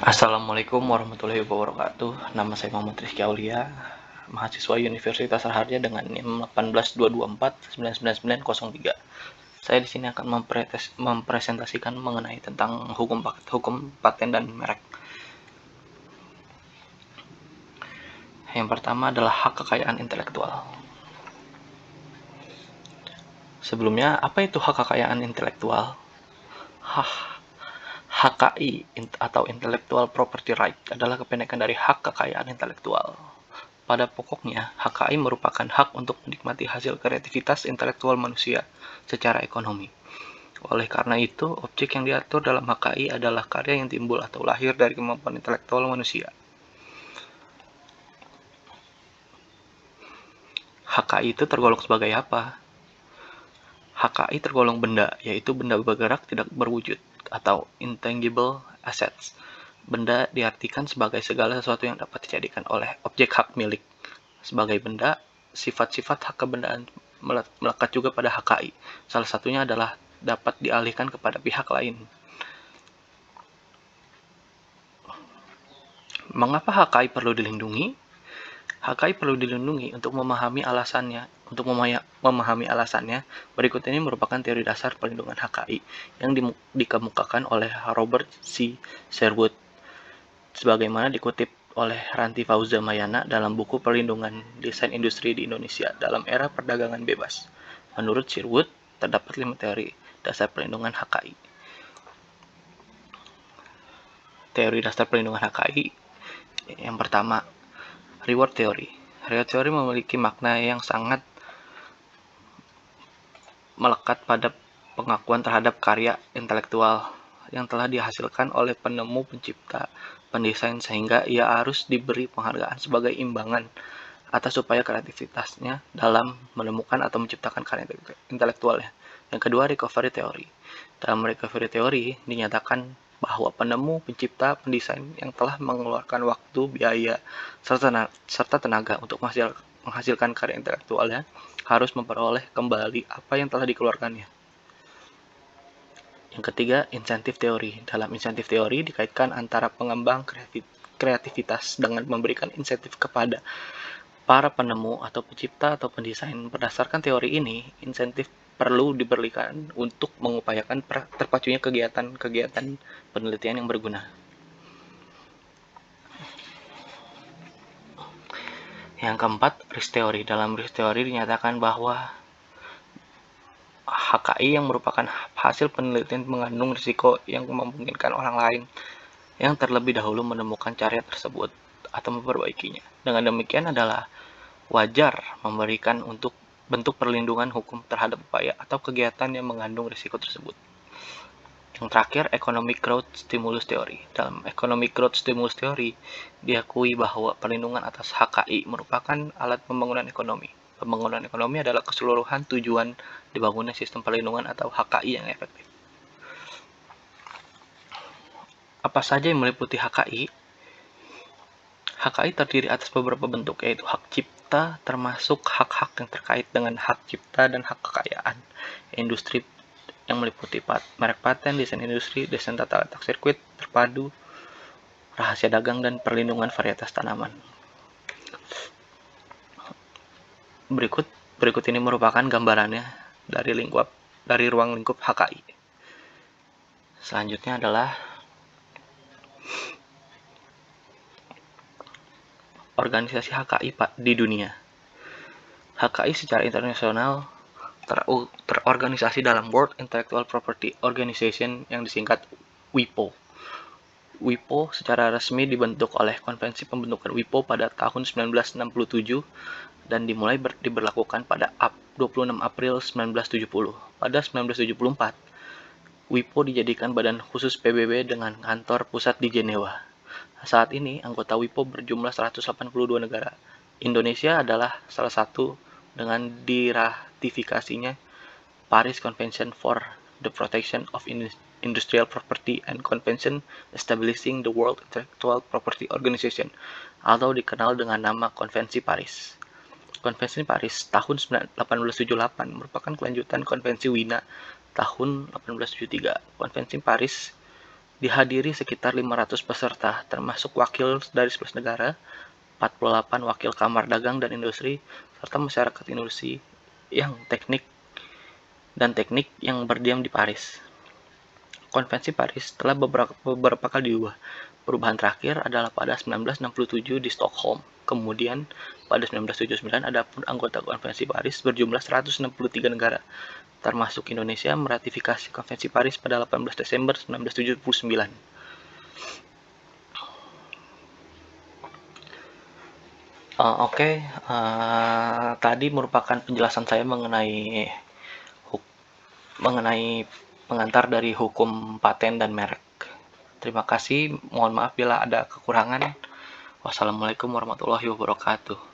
Assalamualaikum warahmatullahi wabarakatuh. Nama saya Muhammad Rizky Aulia, mahasiswa Universitas Erharja dengan NIM 18224999903. Saya di sini akan mempresentasikan mengenai tentang hukum paten dan merek. Yang pertama adalah hak kekayaan intelektual. Sebelumnya, apa itu hak kekayaan intelektual? HKI atau Intellectual Property Right adalah kependekan dari hak kekayaan intelektual. Pada pokoknya, HKI merupakan hak untuk menikmati hasil kreativitas intelektual manusia secara ekonomi. Oleh karena itu, objek yang diatur dalam HKI adalah karya yang timbul atau lahir dari kemampuan intelektual manusia. HKI itu tergolong sebagai apa? HKI tergolong benda, yaitu benda bergerak tidak berwujud, atau intangible assets. Benda diartikan sebagai segala sesuatu yang dapat dijadikan oleh objek hak milik. Sebagai benda, sifat-sifat hak kebendaan melekat juga pada HKI. Salah satunya adalah dapat dialihkan kepada pihak lain. Mengapa HKI perlu dilindungi? HKI perlu dilindungi untuk memahami alasannya. Untuk memahami alasannya, berikut ini merupakan teori dasar perlindungan HKI yang dikemukakan oleh Robert C. Sherwood, sebagaimana dikutip oleh Ranti Fauza Mayana dalam buku Perlindungan Desain Industri di Indonesia dalam Era Perdagangan Bebas. Menurut Sherwood, terdapat 5 teori dasar perlindungan HKI. Teori dasar perlindungan HKI yang pertama, reward theory. Reward theory memiliki makna yang sangat melekat pada pengakuan terhadap karya intelektual yang telah dihasilkan oleh penemu, pencipta, pendesain, sehingga ia harus diberi penghargaan sebagai imbangan atas upaya kreativitasnya dalam menemukan atau menciptakan karya intelektualnya. Yang kedua, recovery theory. Dalam recovery theory dinyatakan bahwa penemu, pencipta, pendesain yang telah mengeluarkan waktu, biaya, serta tenaga untuk menghasilkan karya intelektualnya harus memperoleh kembali apa yang telah dikeluarkannya. Yang ketiga, insentif teori. Dalam insentif teori dikaitkan antara pengembang kreativitas dengan memberikan insentif kepada para penemu atau pencipta atau pendesain. Berdasarkan teori ini, insentif perlu diberikan untuk mengupayakan terpacunya kegiatan penelitian yang berguna. Yang keempat, risk theory. Dalam risk theory dinyatakan bahwa HKI yang merupakan hasil penelitian mengandung risiko yang memungkinkan orang lain yang terlebih dahulu menemukan karya tersebut atau memperbaikinya. Dengan demikian adalah wajar memberikan untuk bentuk perlindungan hukum terhadap upaya atau kegiatan yang mengandung risiko tersebut. Yang terakhir, economic growth stimulus theory. Dalam economic growth stimulus theory diakui bahwa perlindungan atas HKI merupakan alat pembangunan ekonomi. Pembangunan ekonomi adalah keseluruhan tujuan dibangunnya sistem perlindungan atau HKI yang efektif. Apa saja yang meliputi HKI? HKI terdiri atas beberapa bentuk, yaitu hak cipta, termasuk hak-hak yang terkait dengan hak cipta dan hak kekayaan, industri yang meliputi merek paten, desain industri, desain tata letak sirkuit terpadu, rahasia dagang, dan perlindungan varietas tanaman. Berikut ini merupakan gambarannya dari ruang lingkup HKI. Selanjutnya adalah organisasi HKI di dunia. HKI secara internasional terorganisasi dalam World Intellectual Property Organization yang disingkat WIPO. WIPO secara resmi dibentuk oleh Konvensi Pembentukan WIPO pada tahun 1967 dan dimulai diberlakukan pada 26 April 1970. Pada 1974, WIPO dijadikan badan khusus PBB dengan kantor pusat di Jenewa. Saat ini, anggota WIPO berjumlah 182 negara. Indonesia adalah salah satu dengan diratifikasinya Paris Convention for the Protection of Industrial Property and Convention Establishing the World Intellectual Property Organization, atau dikenal dengan nama Konvensi Paris. Konvensi Paris tahun 1878 merupakan kelanjutan Konvensi Wina tahun 1873. Konvensi Paris dihadiri sekitar 500 peserta, termasuk wakil dari 11 negara, 48 wakil Kamar Dagang dan Industri, serta masyarakat industri yang teknik yang berdiam di Paris. Konvensi Paris telah beberapa kali diubah. Perubahan terakhir adalah pada 1967 di Stockholm. Kemudian pada 1979 ada pun anggota Konvensi Paris berjumlah 163 negara, termasuk Indonesia meratifikasi Konvensi Paris pada 18 Desember 1979. Tadi merupakan penjelasan saya mengenai pengantar dari hukum paten dan merek. Terima kasih, mohon maaf bila ada kekurangan. Wassalamualaikum warahmatullahi wabarakatuh.